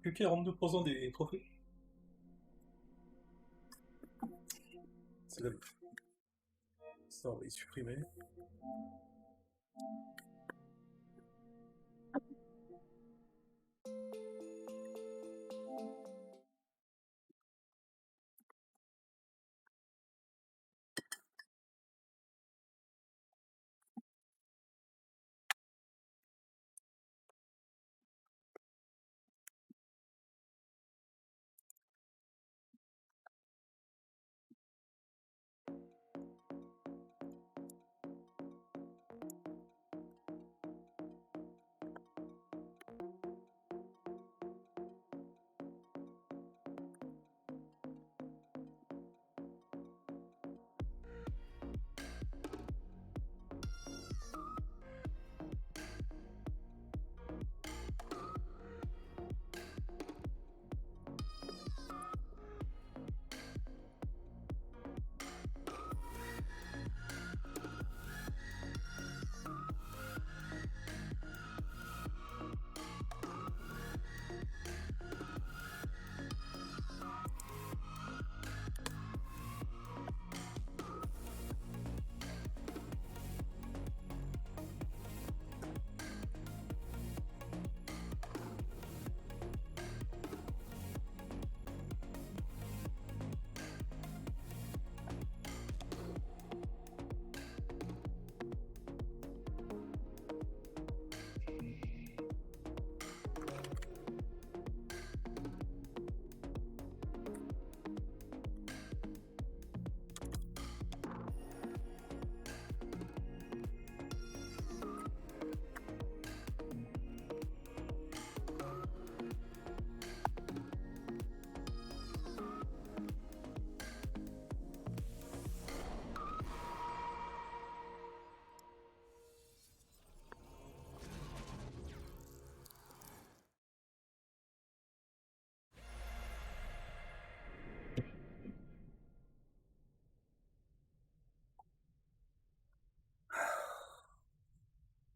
Que 42% des trophées. C'est la bouffe. Ça, on va y supprimer.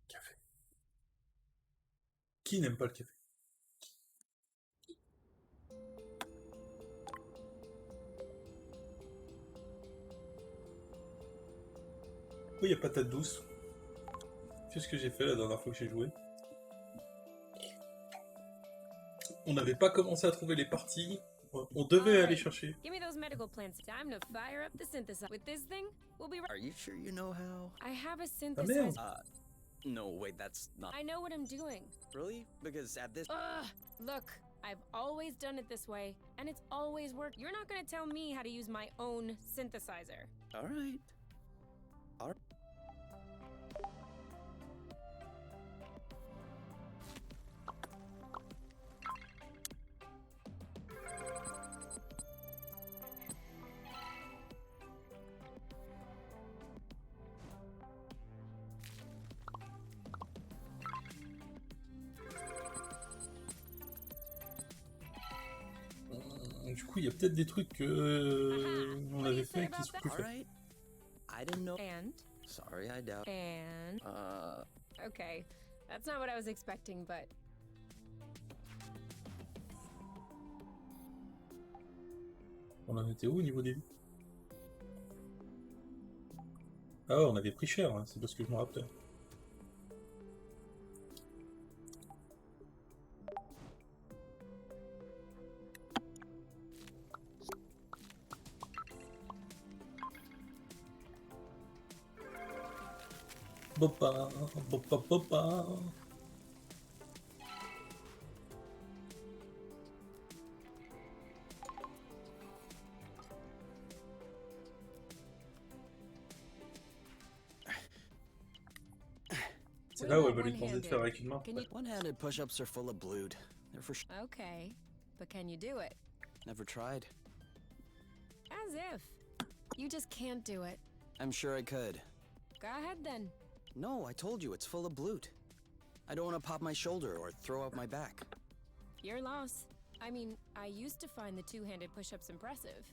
Café. Qui n'aime pas le café? Pourquoi il n'y a patate douce? Qu'est-ce que j'ai fait la dernière fois que j'ai joué? On n'avait pas commencé à trouver les parties. On devait aller chercher. Give me those medical plants. Time to fire up the synthesizer. With this thing, we'll be right. Are you sure you know how? I have a Ah merde! synthesizer. No, wait, that's not. I know what I'm doing. Really? Because at this. Ugh! Look, I've always done it this way, and it's always worked. You're not gonna tell me how to use my own synthesizer. All right. Du coup, il y a peut-être des trucs que on avait fait qui sont plus All faits. right. I didn't know. And? Sorry, I doubt. And? Okay, that's not what I was expecting, but... On en était où au niveau des vies? Ah ouais, on avait pris cher, hein, c'est parce que je me rappelais. Bopa, bopa, bopa. C'est là où elle va lui demander de faire avec une main. Can you... One-handed push-ups are full of blood. They're for Okay, but can you do it? Never tried. As if. You just can't do it. I'm sure I could. Go ahead then. No, I told you, it's full of blood. I don't want to pop my shoulder or throw out my back. Your loss. I mean, I used to find the two-handed push-ups impressive.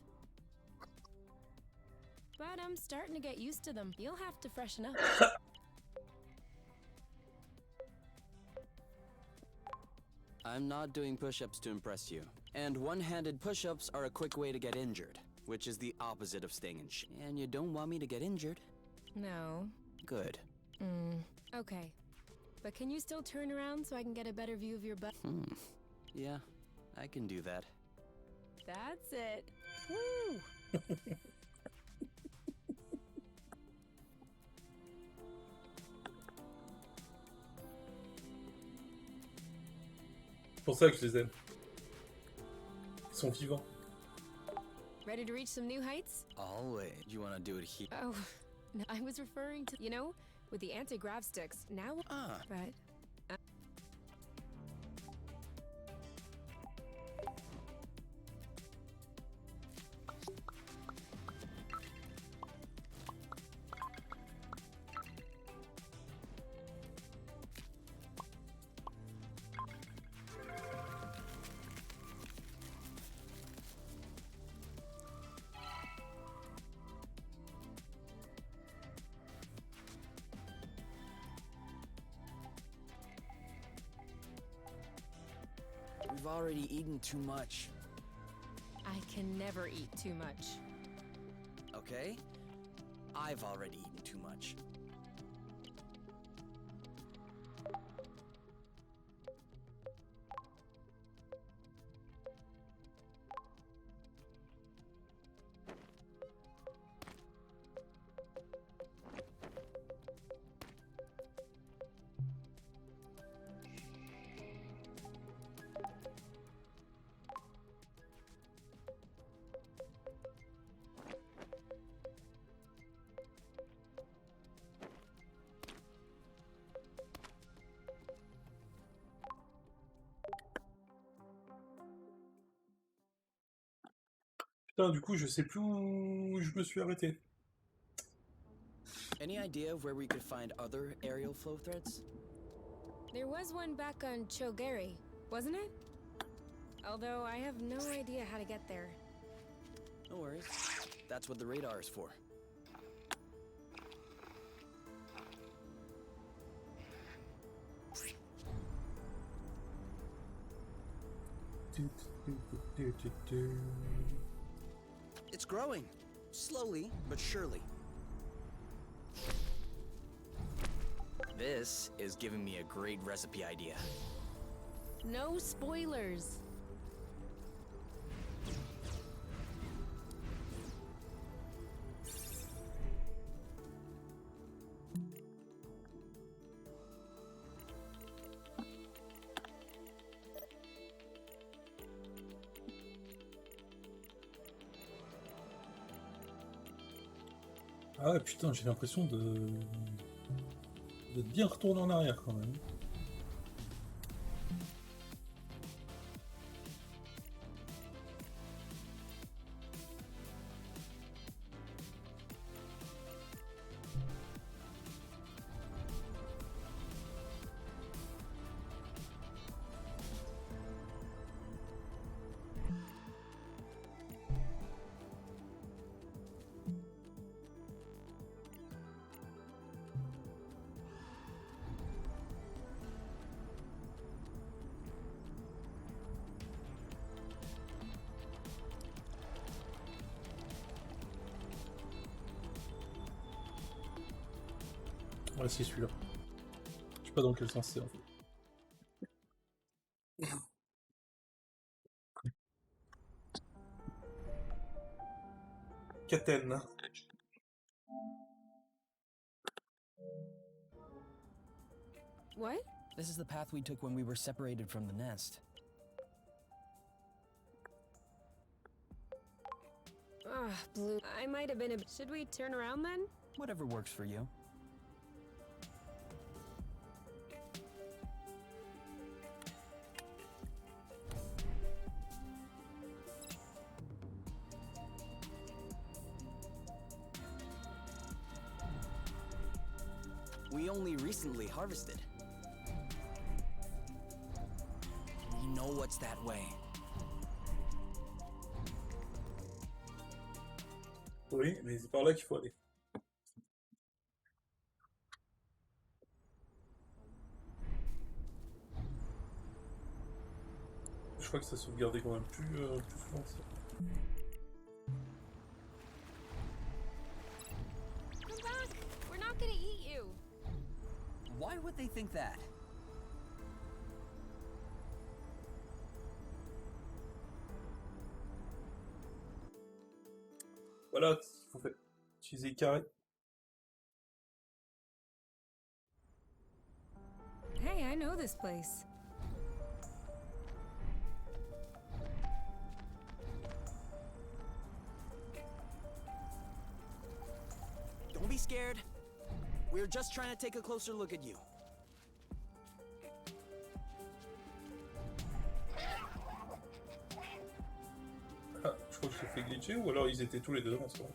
But I'm starting to get used to them. You'll have to freshen up. I'm not doing push-ups to impress you. And one-handed push-ups are a quick way to get injured, which is the opposite of staying in shape. And you don't want me to get injured? No. Good. Okay. But can you still turn around so I can get a better view of your butt? Yeah, I can do that. That's it. Woo! C'est pour ça que je les aime. Ils sont vivants. Ready to reach some new heights? Always. You want to do it here? Oh, no, I was referring to, you know, with the anti-grav sticks. Now, Ah, but we've already eaten too much. I can never eat too much. Okay? I've already eaten too much. Putain, du coup, je sais plus où je me suis arrêté. Any idea of where we could find other aerial flow threads? There was one back on Chogari, wasn't it? Although I have no idea how to get there. No worries. That's what the radar is for. It's growing. Slowly, but surely. This is giving me a great recipe idea. No spoilers. Ah ouais, putain, j'ai l'impression de bien retourner en arrière quand même. Ouais, c'est celui-là. Je sais pas dans quel sens c'est en fait. Catène. What? This is the path we took when we were separated from the nest. Ugh, Blue. I might have been a. Should we turn around then? Whatever works for you. We only recently harvested. You know what's that way. Oui, mais c'est par là qu'il faut aller. Je crois que ça sauvegardait quand même plus souvent que ça. Come back! We're not gonna eat you! Why would they think that? Voilà, il faut faire. Utiliser carré. Hey, I know this place. Don't be scared. We're just trying to take a closer look at you. Ah, je crois que je l'ai fait glitcher ou alors ils étaient tous les deux ensemble.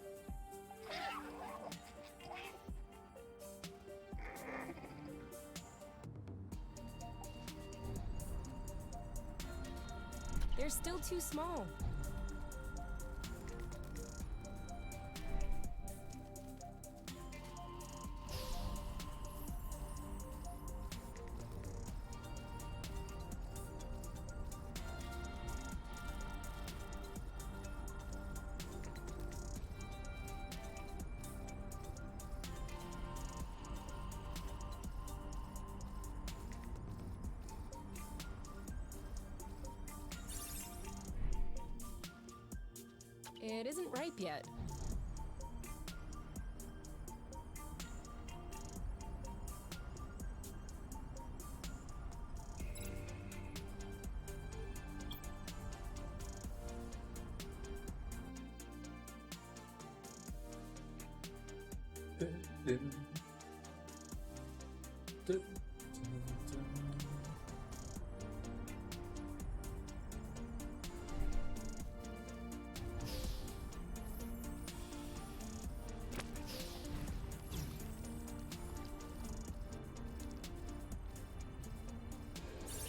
They're still too small. It isn't ripe yet.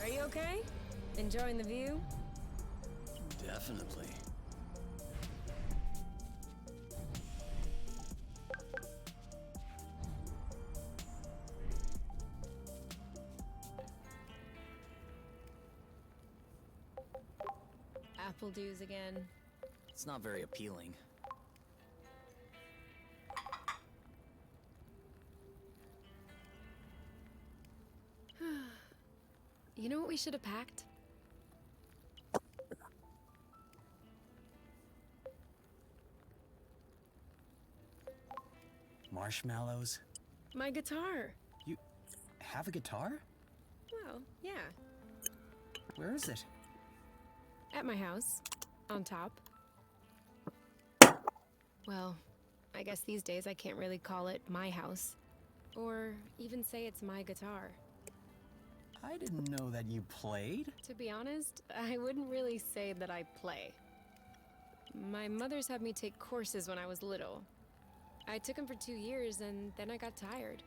Are you okay? Enjoying the view? Definitely. Apple dews again. It's not very appealing. You know what we should have packed? Marshmallows? My guitar. You have a guitar? Well, yeah. Where is it? At my house. On top. Well, I guess these days I can't really call it my house. Or even say it's my guitar. I didn't know that you played. To be honest, I wouldn't really say that I play. My mother's had me take courses when I was little. I took them for 2 years and then I got tired.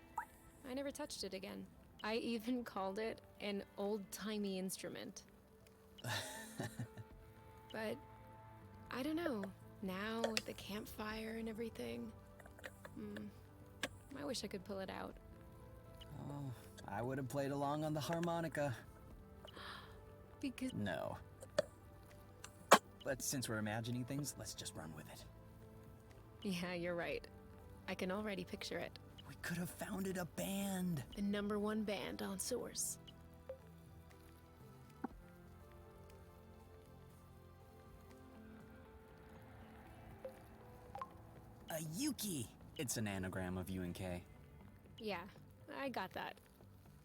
I never touched it again. I even called it an old-timey instrument. But I don't know. Now with the campfire and everything, I wish I could pull it out. Oh, I would have played along on the harmonica. Because No. But since we're imagining things, let's just run with it. yeah, you're right. I can already picture it. We could have founded a band. The #1 band on Source. A Yuki. It's an anagram of UNK. Yeah, I got that.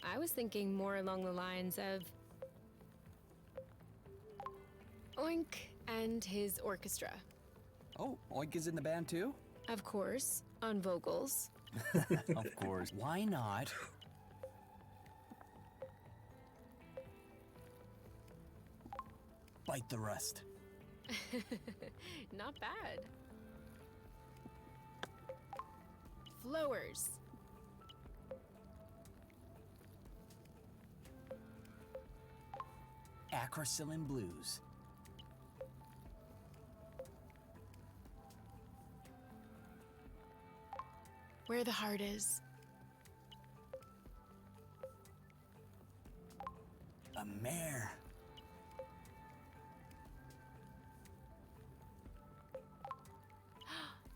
I was thinking more along the lines of Oink and his orchestra. Oh, Oink is in the band too? Of course, on vocals. Of course. Why not? Bite the rust. Not bad. Flowers. Acrocillin blues. Where the heart is. A mare.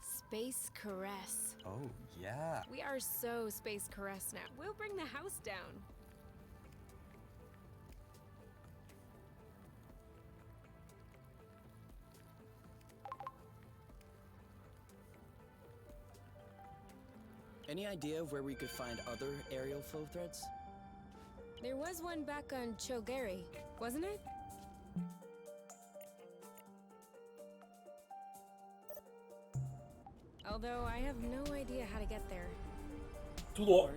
Space Caress. Oh, yeah. We are so Space Caress now. We'll bring the house down. Any idea of where we could find other aerial flow threads? There was one back on Chogari, wasn't it? Although I have no idea how to get there. Tout droit.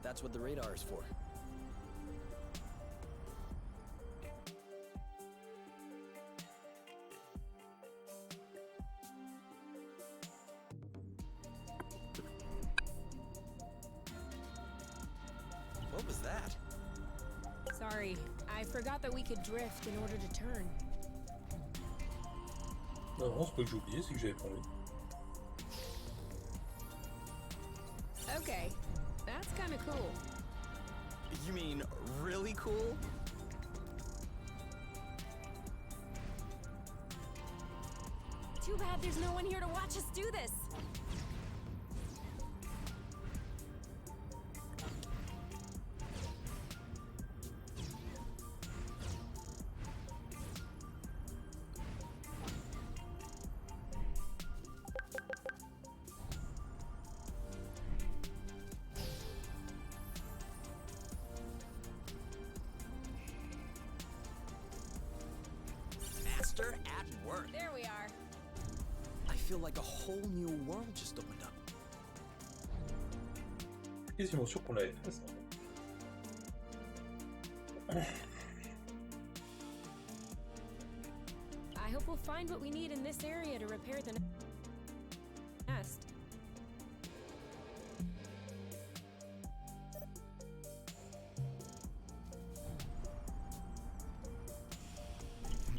That's what the radar is for. What was that? Sorry, I forgot that we could drift in order to turn. Non, c'est pas que j'ai oublié, c'est que j'avais pas envie. Okay, that's kind of cool. You mean really cool? Too bad there's no one here to watch us do this. Master at work. There we are. I feel like a whole new world just opened up. Quasiment sûr qu'on l'avait fait ça. I hope we'll find what we need in this area to repair the nest.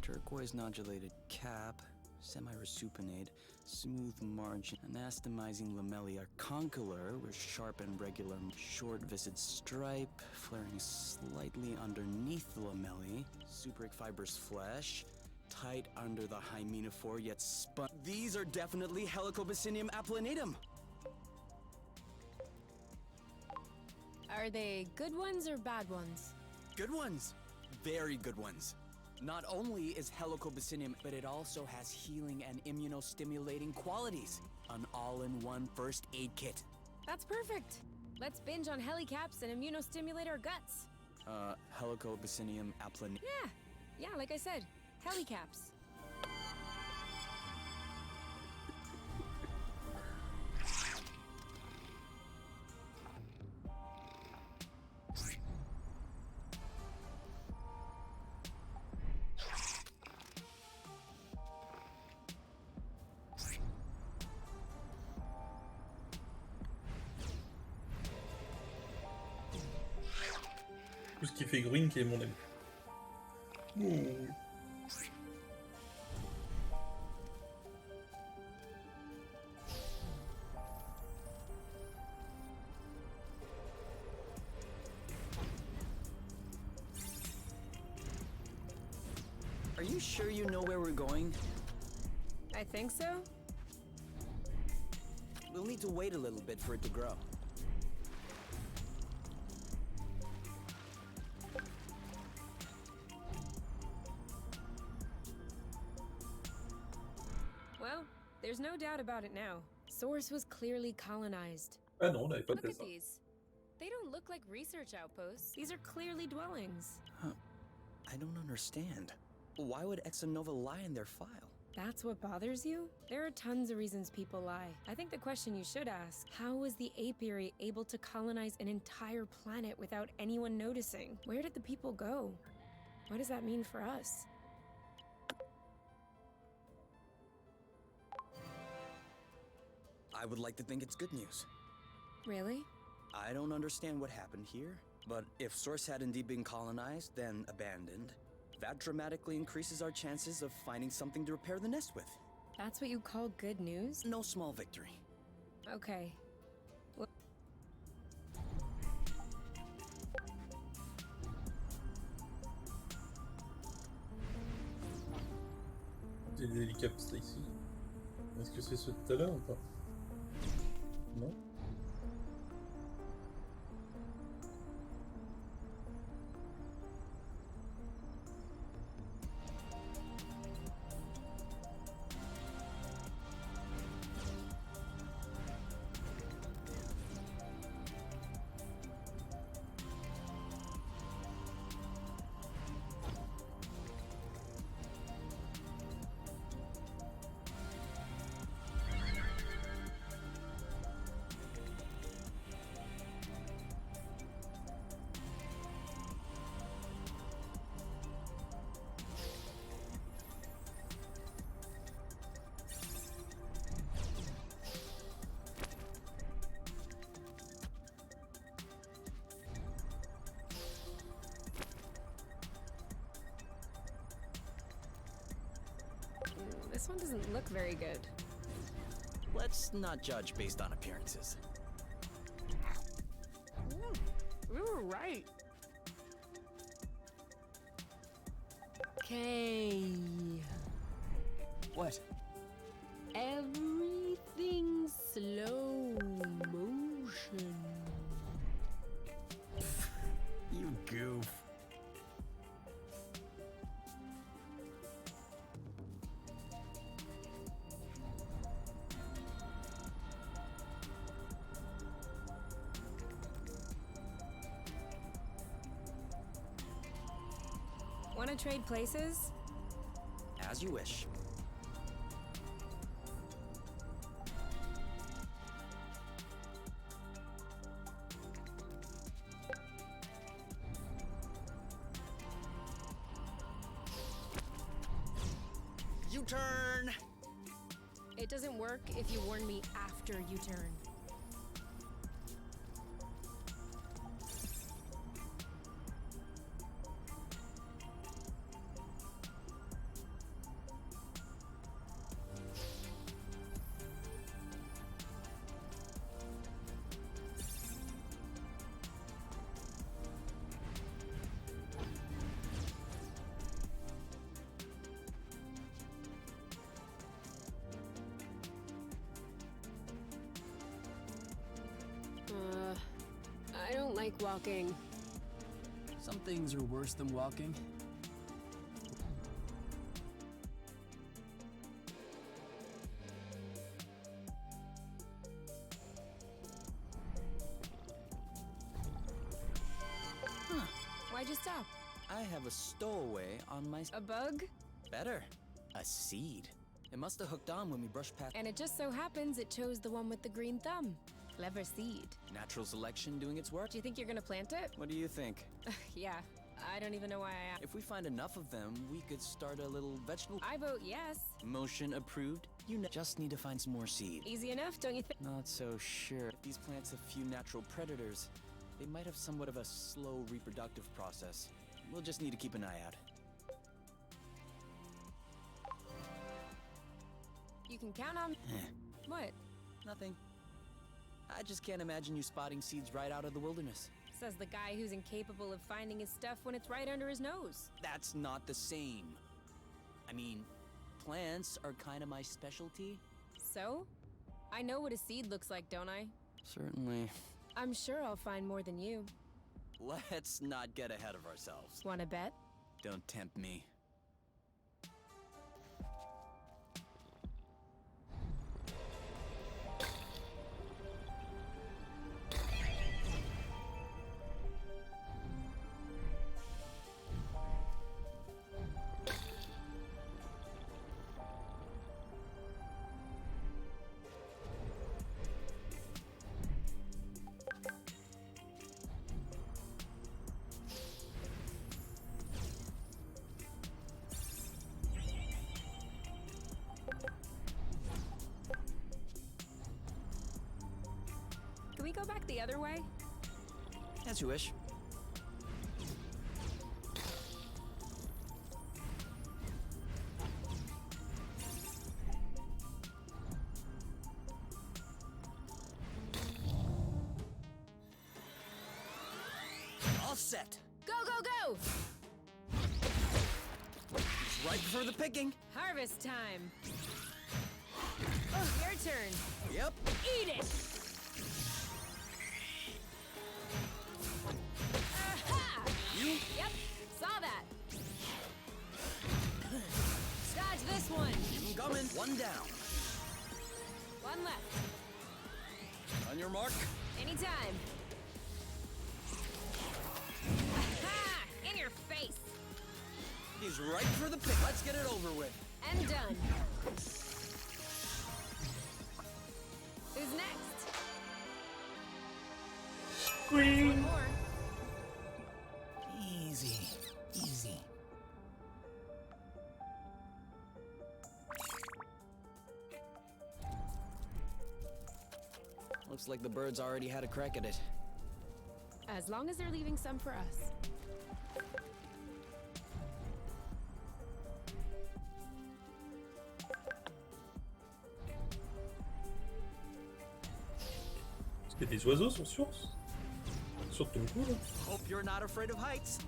Turquoise nodulated cap, semi-resupinate, smooth margin, anastomizing lamellae are condylar with sharp and regular short viscid stripe, flaring slightly underneath the lamellae, supric fibrous flesh, tight under the hymenophore yet spun. These are definitely Helicobacinium applanatum. Are they good ones or bad ones? Good ones. Very good ones. Not only is Helicobacinium, but it also has healing and immunostimulating qualities. An all-in-one first aid kit. That's perfect. Let's binge on helicaps and immunostimulate our guts. Helicobacinium applanatum. Yeah, like I said, helicaps. Tout ce qui fait green qui est mon ami. Ouh. Are you sure you know where we're going? I think so. We'll need to wait a little bit for it to grow. There's no doubt about it now. Source was clearly colonized. Ah non, on n'avait pas de Look at dessin. these. They don't look like research outposts. These are clearly dwellings. I don't understand. Why would Exonova lie in their file? That's what bothers you? There are tons of reasons people lie. I think the question you should ask, how was the apiary able to colonize an entire planet without anyone noticing? Where did the people go? What does that mean for us? I would like to think it's good news. Really? I don't understand what happened here, but if Source had indeed been colonized, then abandoned, that dramatically increases our chances of finding something to repair the nest with. That's what you call good news? No small victory. Okay. C'est des hélicoptères ici. Est-ce que c'est ceux de tout à l'heure ou pas? Non? This one doesn't look very good. Let's not judge based on appearances. We were right. Okay. What? Everything slow motion. You goof. Wanna trade places? As you wish. U-turn! It doesn't work if you warn me after you turn. I don't like walking. Some things are worse than walking. Why'd you stop? I have a stowaway on my... A bug? Better. A seed. It must have hooked on when we brushed past... And it just so happens it chose the one with the green thumb. Clever seed. Natural selection doing its work? Do you think you're gonna plant it? What do you think? Yeah, I don't even know why I asked. If we find enough of them, we could start a little vegetable... I vote yes. Motion approved. Just need to find some more seed. Easy enough, don't you think? Not so sure. If these plants have few natural predators, they might have somewhat of a slow reproductive process. We'll just need to keep an eye out. You can count on... What? Nothing. I just can't imagine you spotting seeds right out of the wilderness. Says the guy who's incapable of finding his stuff when it's right under his nose. That's not the same. I mean, plants are kind of my specialty. So? I know what a seed looks like, don't I? Certainly. I'm sure I'll find more than you. Let's not get ahead of ourselves. Wanna bet? Don't tempt me. go back the other way? As you wish. All set. Go, go, go! It's ripe for the picking. Harvest time. Oh, your turn. Yep. Eat it! Aha! You? Yep, saw that. Dodge this one. I'm coming. One down. One left. On your mark. Anytime. Aha! In your face. He's ripe for the pick. Let's get it over with. And done. Who's next? One more. Easy. Easy. Looks like the birds already had a crack at it. As long as they're leaving some for us. Est-ce que des oiseaux sont sur ton cou là? Hope you're not afraid of heights.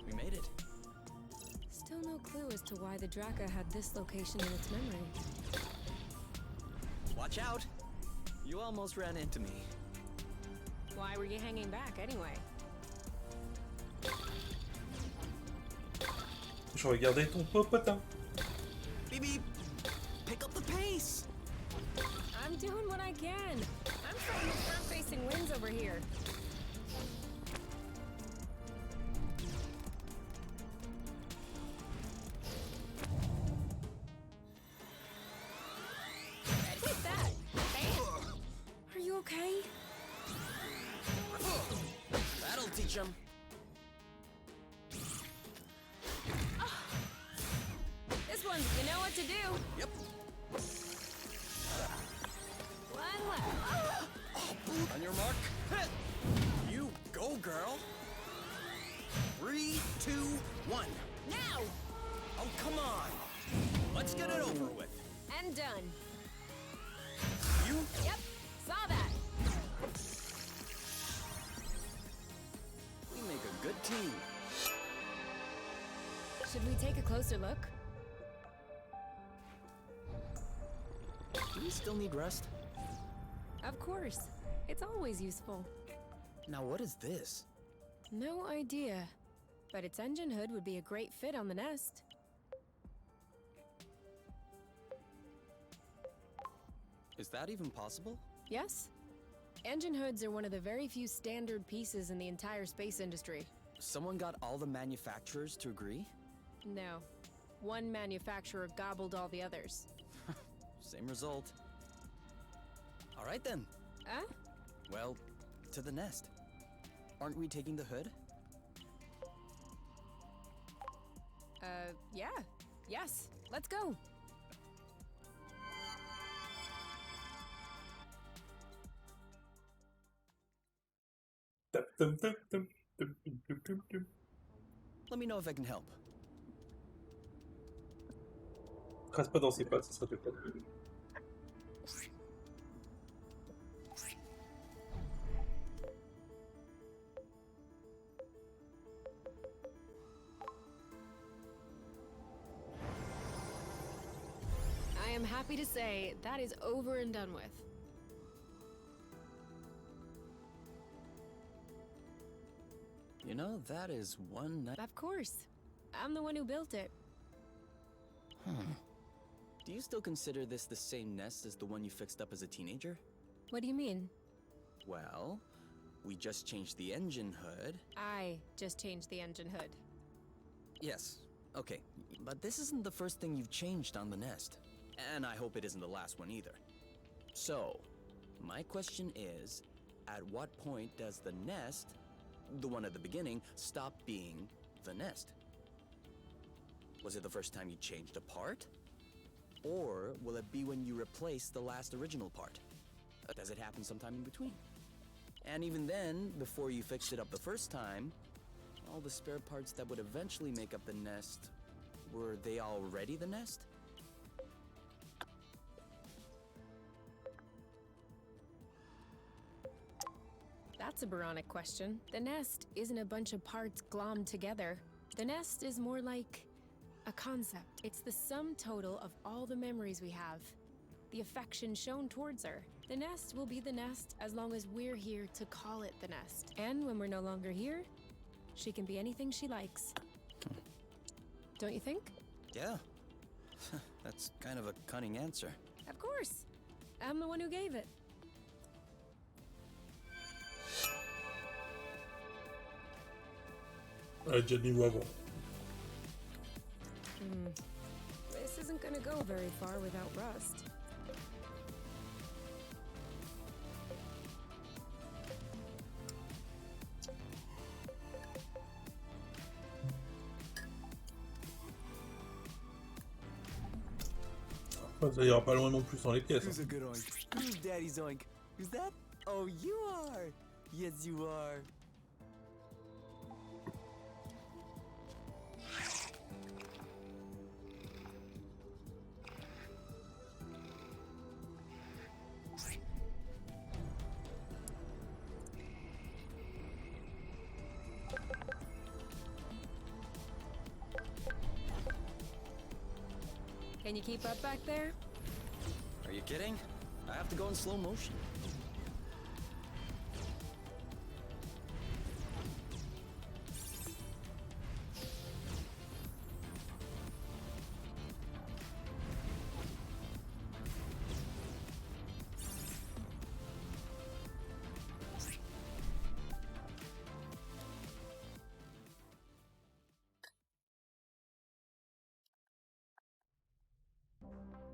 We made it. Still no clue as to why the Draka had this location in its memory. Watch out. You almost ran into me. Why were you hanging back anyway? Je regardais ton popotin. Beep beep. Pick up the pace. I'm doing what I can. I'm trying to front-facing winds over here. Take that. Bam. Are you okay? That'll teach him. This one, you know what to do. Yep. One left. On your mark. You go, girl. 3, 2, 1. Now! Oh, come on. Let's get it over with. And done. You? Yep, saw that. We make a good team. Should we take a closer look? Do we still need rest? Of course. It's always useful. Now, what is this? No idea. But its engine hood would be a great fit on the nest. Is that even possible? Yes? Engine hoods are one of the very few standard pieces in the entire space industry. Someone got all the manufacturers to agree? No. One manufacturer gobbled all the others. Same result. All right then. Huh? Well, to the nest. Aren't we taking the hood? Yeah. Yes. Let's go. Tap, tum, tum, tum, tum, tum, tum, tum, tum. Let me know if I can help. Crasse pas dans ses pattes, ça sera tout pas. I am happy to say that is over and done with. You know, that is one nice... Of course. I'm the one who built it. Do Do you still consider this the same nest as the one you fixed up as a teenager? What do you mean? Well, we just changed the engine hood. I just changed the engine hood. Yes, okay. But this isn't the first thing you've changed on the nest. And I hope it isn't the last one either. So, my question is, at what point does the nest, the one at the beginning, stop being the nest? Was it the first time you changed a part? Or will it be when you replace the last original part? Does it happen sometime in between? And even then, before you fixed it up the first time, all the spare parts that would eventually make up the nest, were they already the nest? That's a Boronic question. The nest isn't a bunch of parts glommed together. The nest is more like a concept. It's the sum total of all the memories we have, the affection shown towards her. The nest will be the nest as long as we're here to call it the nest. And when we're no longer here, she can be anything she likes. Don't you think? Yeah. That's kind of a cunning answer. Of course. I'm the one who gave it. Déjà niveau avant. This isn't gonna go very far without Rust. Enfin, ça ira pas loin non plus sans les pièces. Who's a good oink? Who's daddy's oink? Who's that? Oh, you are! Yes, you are. Can you keep up back there? Are you kidding? I have to go in slow motion.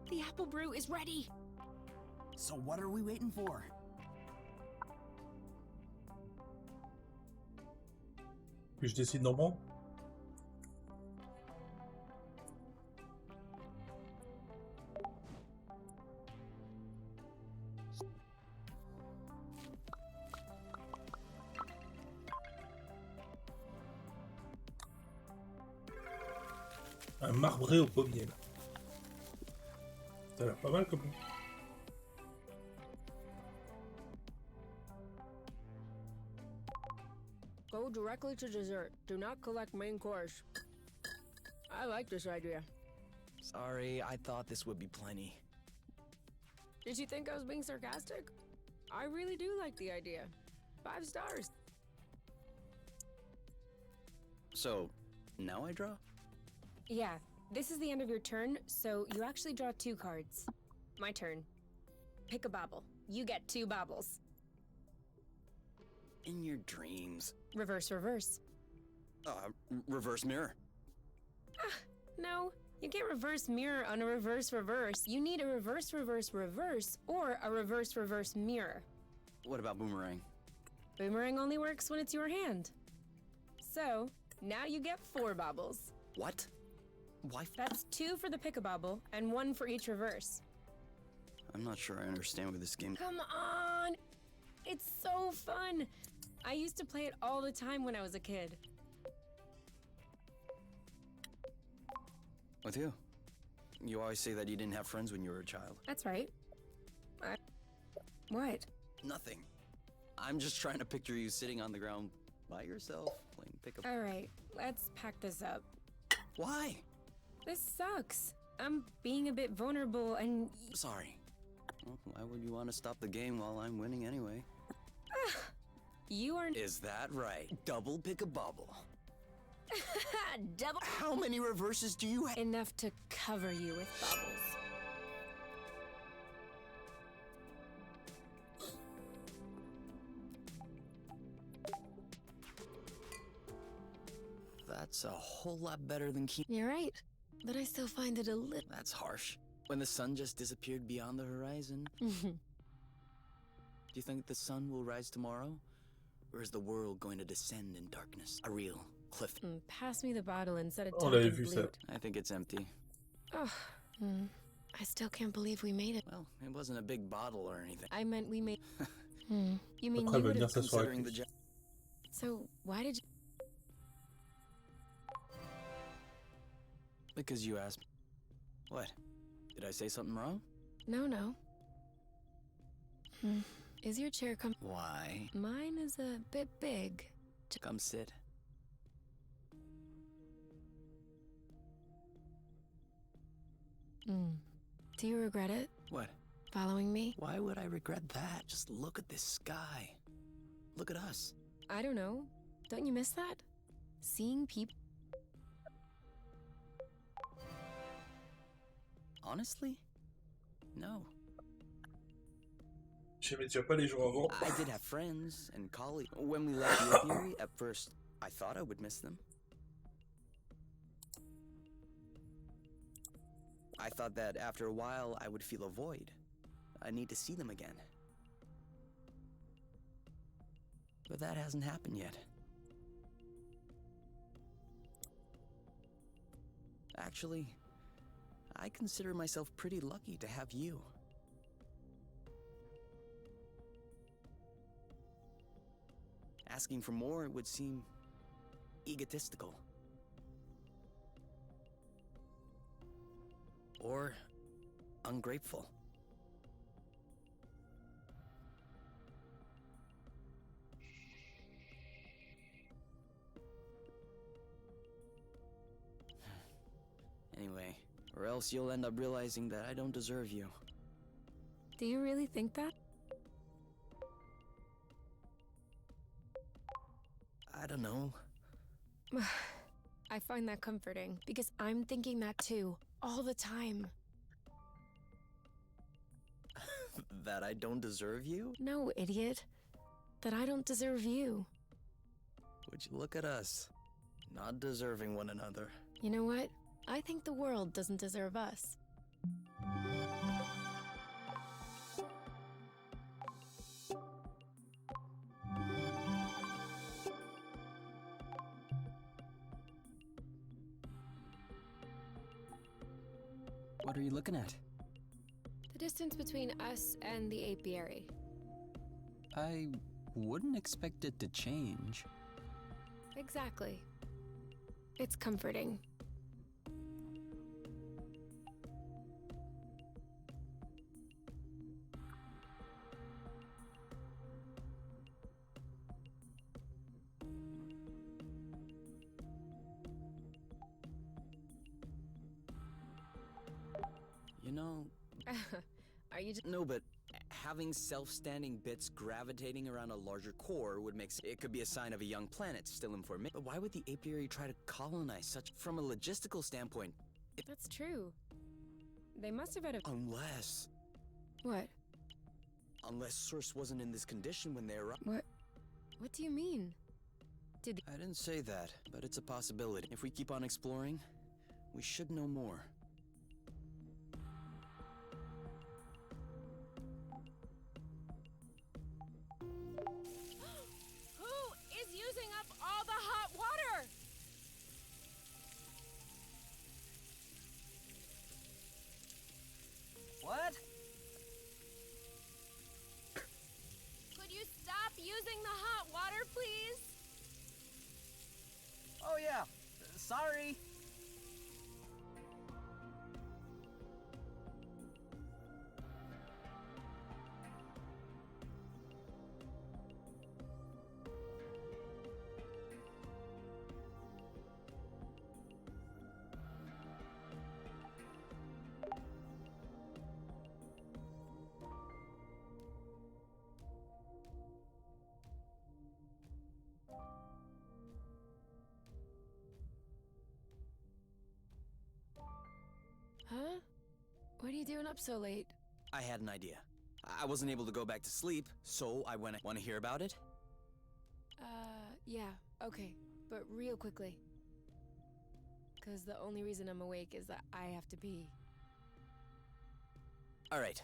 The apple brew is ready. So what are we waiting for? Puis je décide d'en prendre. Un marbré au pommier. Là. Ça a l'air pas mal comme. Go directly to dessert. Do not collect main course. I like this idea. Sorry, I thought this would be plenty. Did you think I was being sarcastic? I really do like the idea. 5 stars. So, now I draw? Yeah, this is the end of your turn, so you actually draw 2 cards. My turn. Pick a bauble. You get 2 baubles. In your dreams. Reverse, reverse. Reverse mirror. No, you can't reverse mirror on a reverse, reverse. You need a reverse, reverse, reverse, or a reverse, reverse mirror. What about boomerang? Boomerang only works when it's your hand. So, now you get 4 baubles. What? Why? That's 2 for the pick-a-bobble, and 1 for each reverse. I'm not sure I understand where this game. Come on! It's so fun! I used to play it all the time when I was a kid. With who? You always say that you didn't have friends when you were a child. That's right. What? Nothing. I'm just trying to picture you sitting on the ground by yourself, playing pickup. Alright, let's pack this up. Why? This sucks. I'm being a bit vulnerable and... Sorry. Well, why would you want to stop the game while I'm winning anyway? You are... Is that right? Double pick a bubble. Double... How many reverses do you have? Enough to cover you with bubbles. That's a whole lot better than You're right, but I still find it a little. That's harsh. When the sun just disappeared beyond the horizon. Do you think the sun will rise tomorrow? Or is the world going to descend in darkness? A real cliff. Pass me the bottle instead of On l'avait talking vu blue. ça. I think it's empty. Oh, I still can't believe we made it. Well, it wasn't a big bottle or anything. I meant we made. You mean Après, you elle va would venir have... s'asseoir avec Considering the lui. job. So why did you... Because you asked. What? Did I say something wrong? No. Is your chair Why? Mine is a bit big. Come sit. Do you regret it? What? Following me? Why would I regret that? Just look at this sky. Look at us. I don't know. Don't you miss that? Seeing people... Honestly? No. J'aimais déjà pas les jours avant. I did have friends and colleagues. When we left the apiary, at first, I thought I would miss them. I thought that after a while, I would feel a void. I need to see them again. But that hasn't happened yet. Actually, I consider myself pretty lucky to have you. Asking for more would seem egotistical. Or ungrateful. Anyway, or else you'll end up realizing that I don't deserve you. Do you really think that? I don't know. I find that comforting, because I'm thinking that too, all the time. That I don't deserve you? No, idiot. That I don't deserve you. Would you look at us? Not deserving one another. You know what? I think the world doesn't deserve us. What are you looking at? The distance between us and the apiary. I wouldn't expect it to change. Exactly. It's comforting. You know, Are you just... no, but having self-standing bits gravitating around a larger core would make it could be a sign of a young planet still in formation. But why would the apiary try to colonize such from a logistical standpoint? That's true. They must have had a... Unless What? Source wasn't in this condition when they arrived. What do you mean? I didn't say that, but it's a possibility. If we keep on exploring, we should know more. Who is using up all the hot water? What? Could you stop using the hot water, please? Oh yeah, sorry. Huh? What are you doing up so late? I had an idea. I wasn't able to go back to sleep, so I went. Want to hear about it? Yeah, okay. But real quickly. because the only reason I'm awake is that I have to pee. Alright,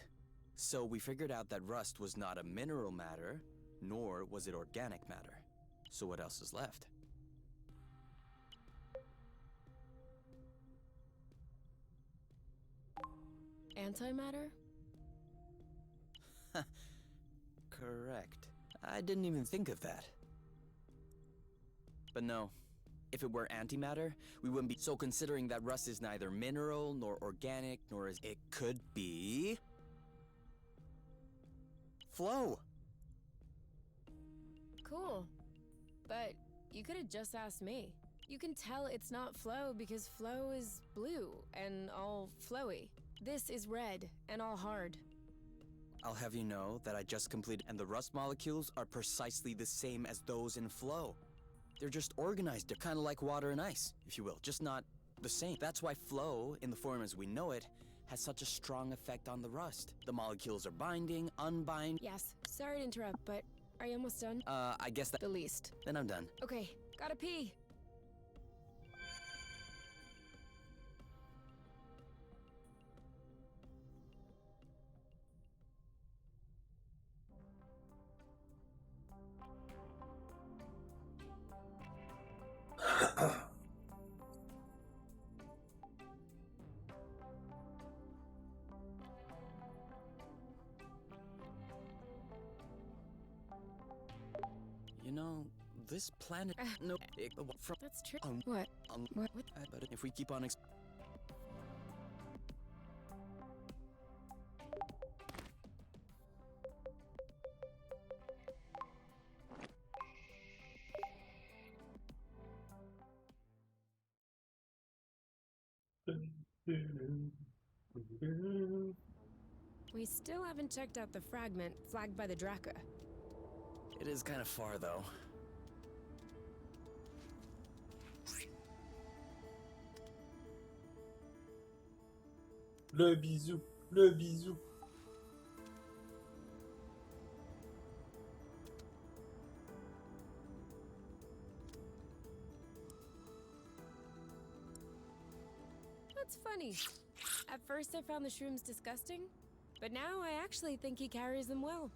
so we figured out that rust was not a mineral matter, nor was it organic matter. So what else is left? Antimatter? Correct. I didn't even think of that. But no, if it were antimatter, we wouldn't be. So considering that rust is neither mineral nor organic, nor is it could be flow. Cool. But you could have just asked me. You can tell it's not flow because flow is blue and all flowy. This is red and all hard. I'll have you know that I just completed, and the rust molecules are precisely the same as those in flow. They're just organized. They're kind of like water and ice, if you will, just not the same. That's why flow, in the form as we know it, has such a strong effect on the rust. The molecules are binding, unbind. Yes, sorry to interrupt, but are you almost done? I guess that. The least. Then I'm done. Okay, gotta pee. You know, this planet. No, from. That's true. What? What? But if we keep on. We still haven't checked out the fragment flagged by the Draka. It is kind of far, though. Le bisou, le bisou. That's funny. At first I found the shrooms disgusting, but now I actually think he carries them well.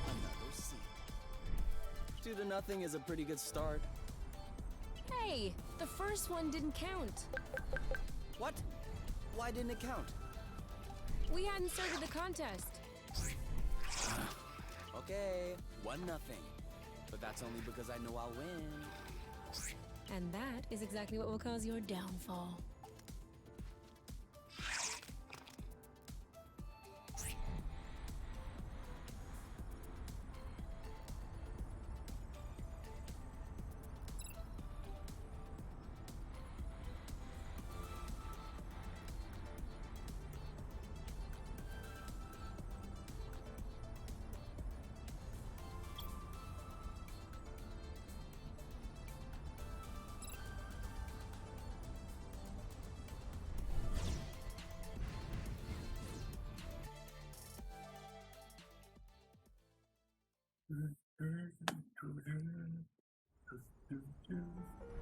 Another seat. 2-0 is a pretty good start. Hey, the first one didn't count. What? Why didn't it count? We hadn't started the contest. Okay, 1-0. But that's only because I know I'll win. And that is exactly what will cause your downfall.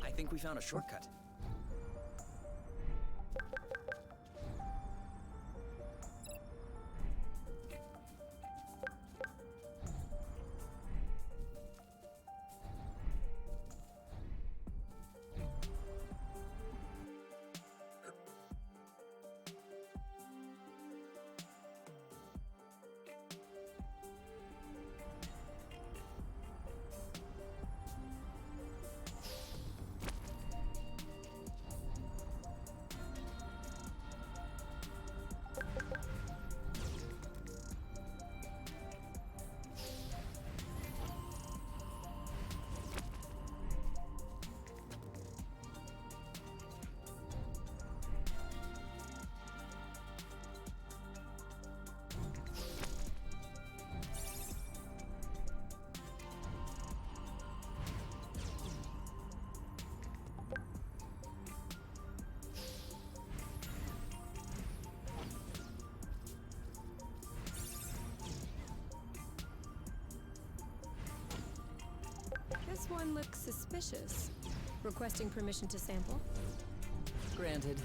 I think we found a shortcut. This one looks suspicious. Requesting permission to sample? Granted.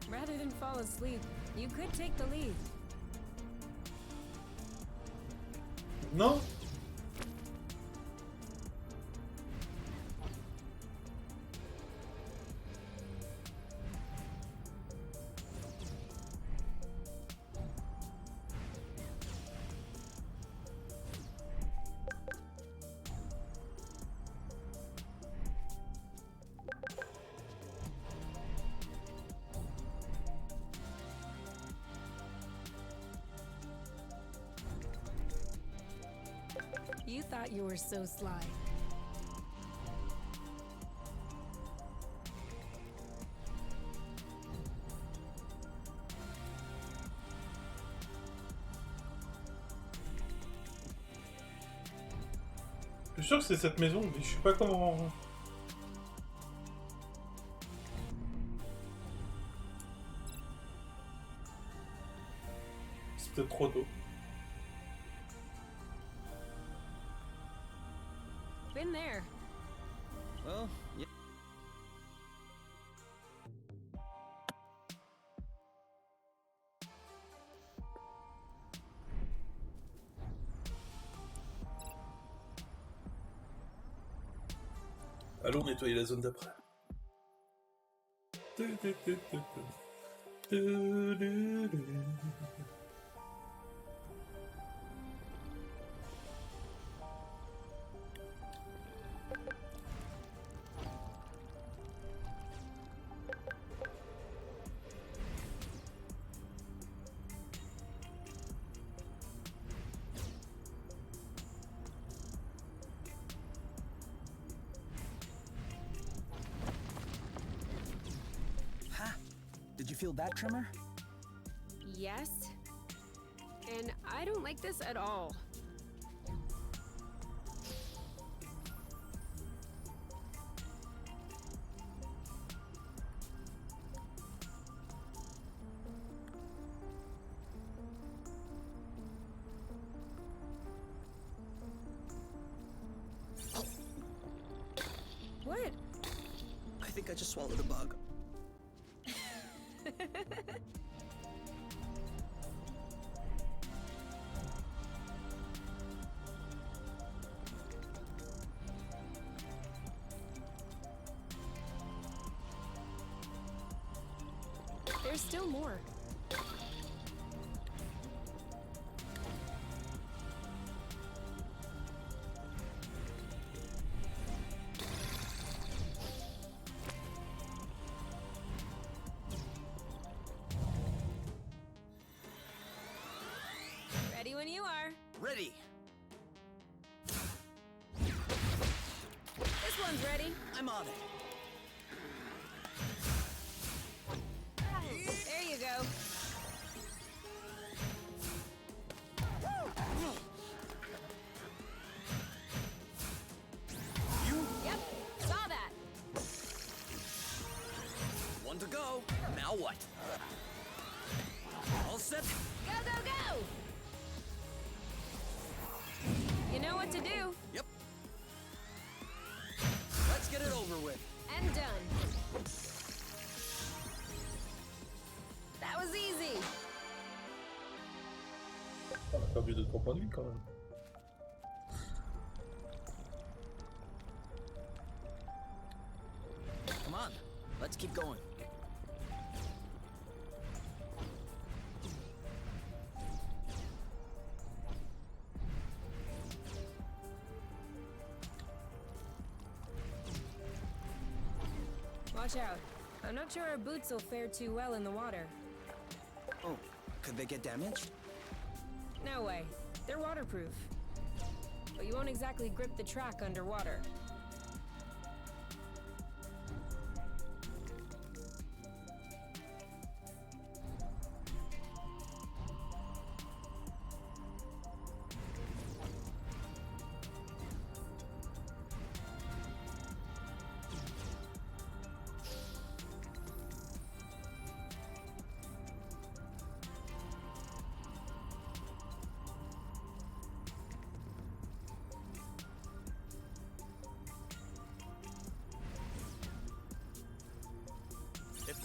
Rather than fall asleep, you could take the lead. Non? You thought you were so sly. Je suis sûr que c'est cette maison, mais je sais pas comment. C'est peut-être trop tôt. Been there. Well, yeah. Allons nettoyer la zone d'après. Did you feel that tremor? Yes. And I don't like this at all. What? I think I just swallowed a bug. There's still more. Ready when you are. Ready! This one's ready. I'm on it. There you go. Yep, saw that. One to go. Now what? All set? Go, go, go! You know what to do. Yep. Let's get it over with. And done. That was easy. On a perdu 2-3 points de vie quand même. Come on. Let's keep going. Watch out. I'm not sure our boots will fare too well in the water. Oh, could they get damaged? No way. They're waterproof. But you won't exactly grip the track underwater.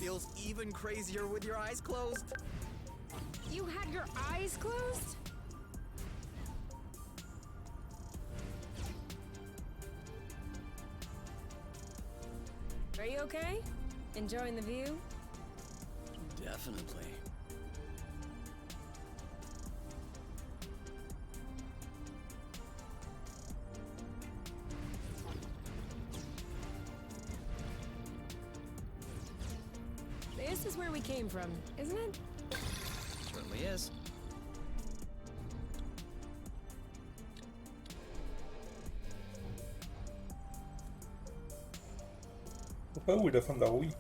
feels even crazier with your eyes closed. You had your eyes closed? Are you okay? Enjoying the view? Definitely. This is where we came from, isn't it? Certainly is. Je sais pas où est la fin de la rouille.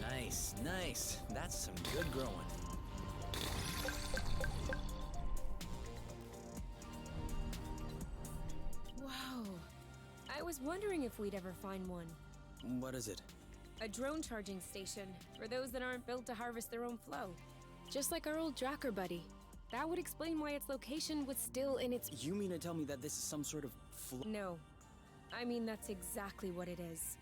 Nice, nice. That's some good growing. Whoa. I was wondering if we'd ever find one. What is it? A drone charging station for those that aren't built to harvest their own flow. Just like our old Dracker buddy. That would explain why its location was still in its... You mean to tell me that this is some sort of No. I mean, that's exactly what it is.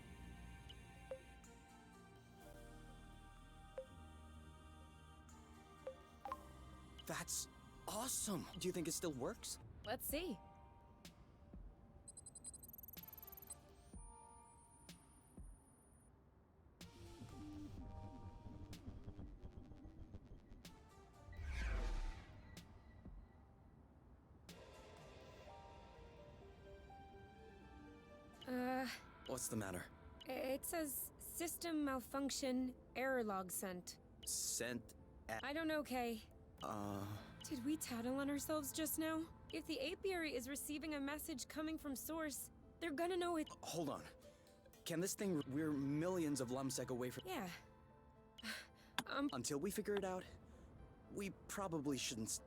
That's awesome. Do you think it still works? Let's see. What's the matter? It says system malfunction, error log sent. Sent at, I don't know, Kay. Did we tattle on ourselves just now? If the apiary is receiving a message coming from source, they're gonna know it. hold on. Can this thing, we're millions of lumsec away from... Yeah. Until we figure it out, we probably shouldn't...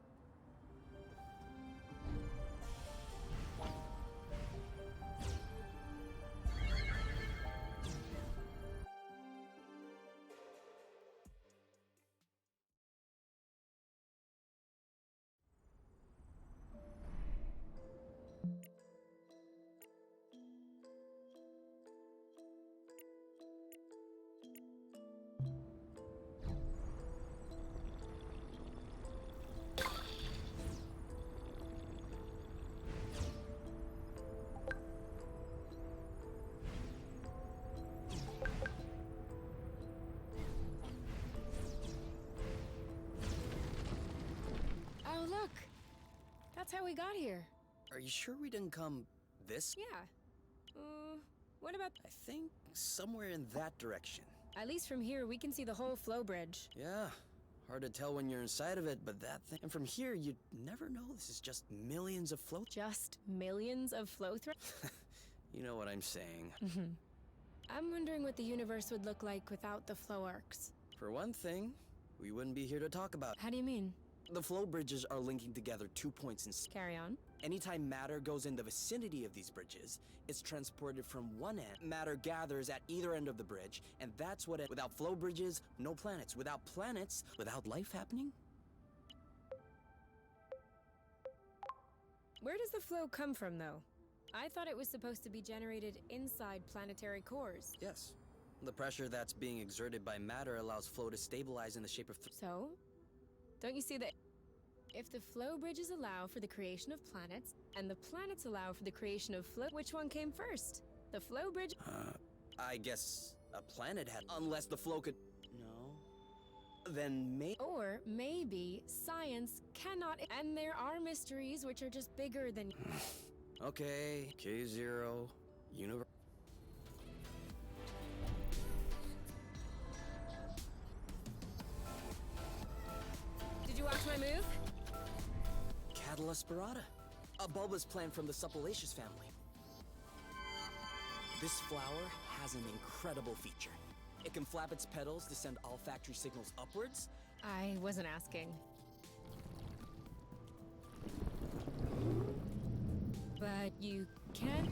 Oh, look. That's how we got here. Are you sure we didn't come this? Yeah. What about... I think somewhere in that direction. At least from here, we can see the whole flow bridge. Yeah, hard to tell when you're inside of it, but that thing... And from here, you'd never know this is just millions of flow... Just millions of flow threads? You know what I'm saying. I'm wondering what the universe would look like without the flow arcs. For one thing, we wouldn't be here to talk about. How do you mean? The flow bridges are linking together 2 points in... Carry on. Anytime matter goes in the vicinity of these bridges, it's transported from one end. Matter gathers at either end of the bridge, and that's what... Without flow bridges, no planets. Without planets, without life happening? Where does the flow come from, though? I thought it was supposed to be generated inside planetary cores. Yes. The pressure that's being exerted by matter allows flow to stabilize in the shape of... So? Don't you see that if the flow bridges allow for the creation of planets, and the planets allow for the creation of flow, which one came first? The flow bridge? I guess a planet had... Unless the flow could... No. Then Or maybe science cannot... And there are mysteries which are just bigger than... Okay, K0, universe... Did you watch my move? Catala spirata, a bulbous plant from the Suppalaceous family. This flower has an incredible feature. It can flap its petals to send olfactory signals upwards. I wasn't asking. But you can't...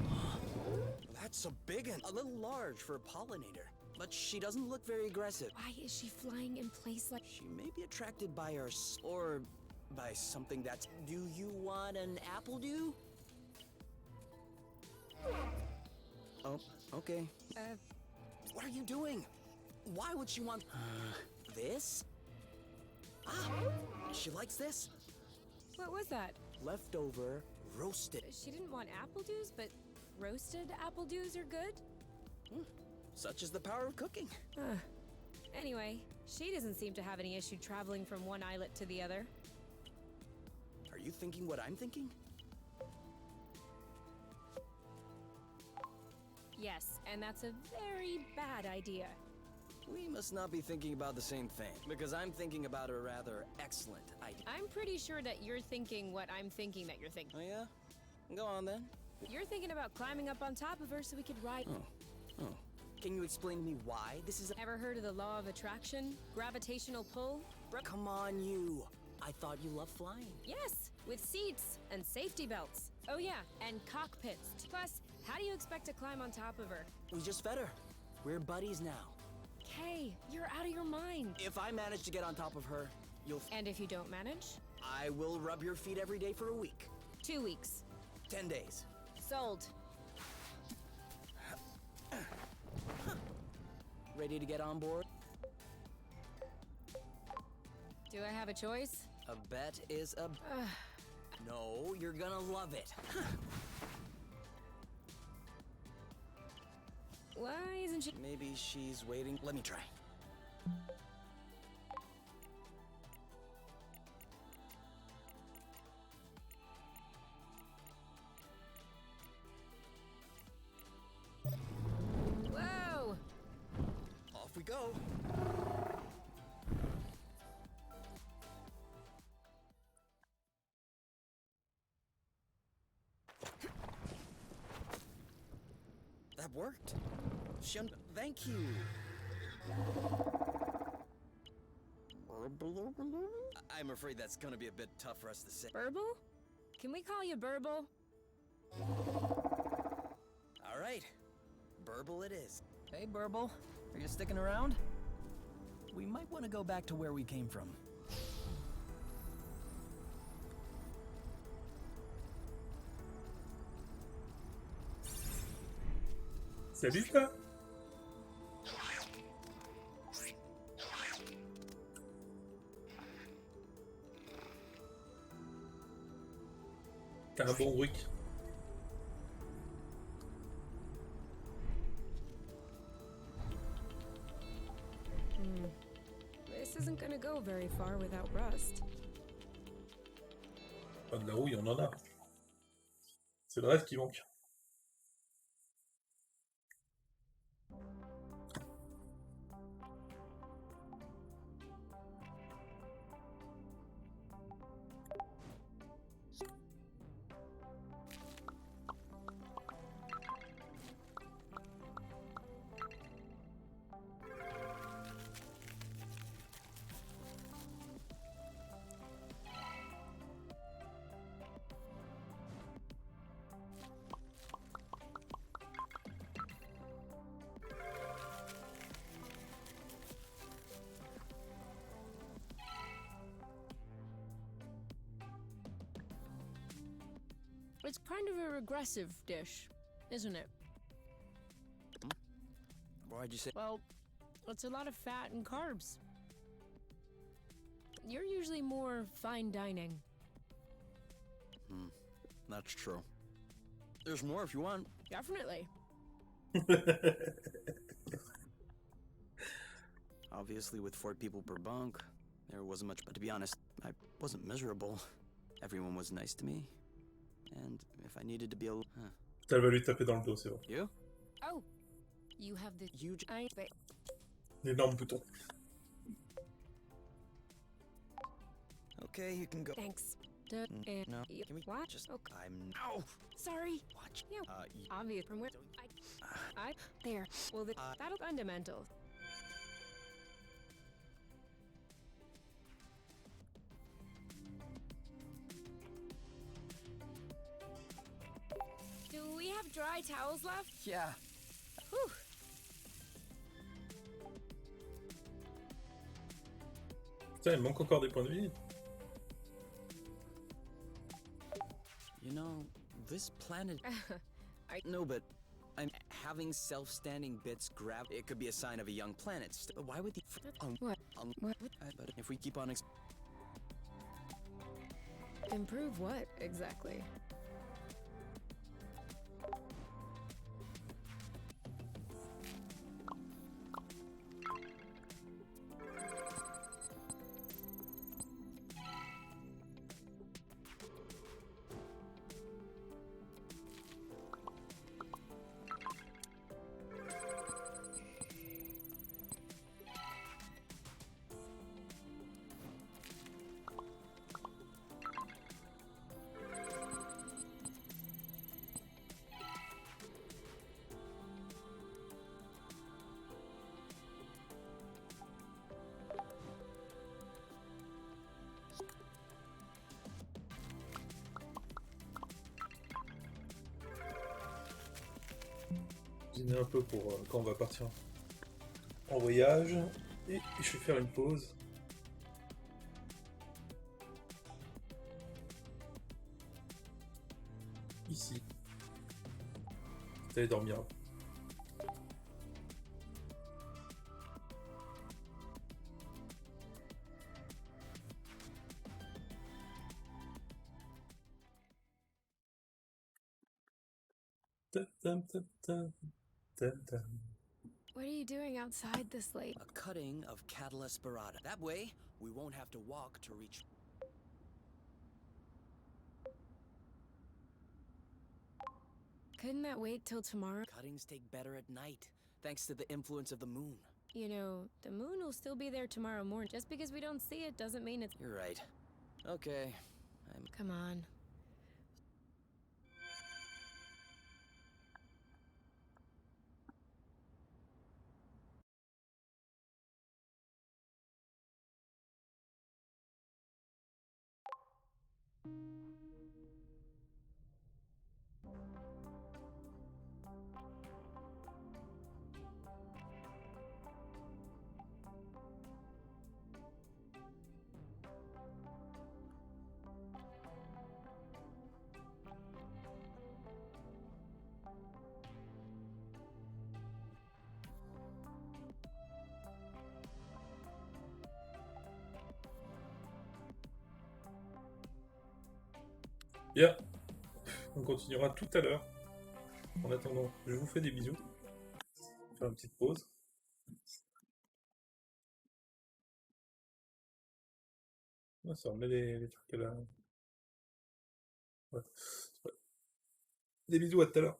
That That's a big one. A little large for a pollinator. But she doesn't look very aggressive. Why is she flying in place like... She may be attracted by or by something that's... Do you want an apple dew? Oh, okay. What are you doing? Why would she want... this? Ah, she likes this. What was that? Leftover roasted. She didn't want apple dews, but roasted apple dews are good? Such is the power of cooking. Anyway, she doesn't seem to have any issue traveling from one islet to the other. Are you thinking what I'm thinking? Yes, and that's a very bad idea. We must not be thinking about the same thing, because I'm thinking about a rather excellent idea. I'm pretty sure that you're thinking what I'm thinking that you're thinking. Oh yeah? Go on then. You're thinking about climbing up on top of her so we could ride... Oh. Can you explain to me why this is Ever heard of the law of attraction? Gravitational pull? Come on, you. I thought you loved flying. Yes, with seats and safety belts. Oh yeah, and cockpits. Plus, how do you expect to climb on top of her? We just fed her. We're buddies now. Kay, you're out of your mind. If I manage to get on top of her, you'll... And if you don't manage? I will rub your feet every day for a week. 2 weeks. 10 days. Sold. Ready to get on board? Do I have a choice? A bet is a... No, you're gonna love it. Why isn't she... Maybe she's waiting. Let me try. Whoa! Off we go. That worked. Thank you. I'm afraid that's gonna be a bit tough for us to say. Burble? Can we call you Burble? All right. Burble it is. Hey, Burble. Are you sticking around? We might want to go back to where we came from. Salut ça. T'as un bon bruit. This isn't gonna go very far without rust. Pas de la rouille, on en a. C'est le reste qui manque. It's kind of a regressive dish, isn't it? Why'd you say? Well, it's a lot of fat and carbs. You're usually more fine dining. That's true. There's more if you want. Definitely. Obviously, with 4 people per bunk, there wasn't much, but to be honest, I wasn't miserable. Everyone was nice to me. And if I needed to be alone... Ça va lui taper dans le dos, c'est bon. You? Oh, you have the... L'énorme bouton. Okay, you can go. Thanks. No, can we What? just... Okay. I'm... No! Sorry. Watch. Yeah. Y- Obvious from where... I... There. Well, that'll... Fundamental. Do we have dry towels left? Yeah. Whew. Putain, il manque encore des points de vie. You know, this planet. No, but I'm having self-standing bits grab. It could be a sign of a young planet. Why would the? What? What? But if we keep on. Improve what, exactly? Dîner un peu pour quand on va partir en voyage. Et je vais faire une pause. Ici. Vous allez dormir. Tam, tam, tam, tam, tam, tam. What are you doing outside this late? A cutting of Cattle Esperata. That way, we won't have to walk to reach. Couldn't that wait till tomorrow? Cuttings take better at night, thanks to the influence of the moon. You know, the moon will still be there tomorrow morning. Just because we don't see it doesn't mean it's... You're right. Okay. Come on. Bien. On continuera tout à l'heure. En attendant, je vous fais des bisous. On va faire une petite pause. Ah, ça remet les trucs à la... Ouais. Des bisous, à tout à l'heure.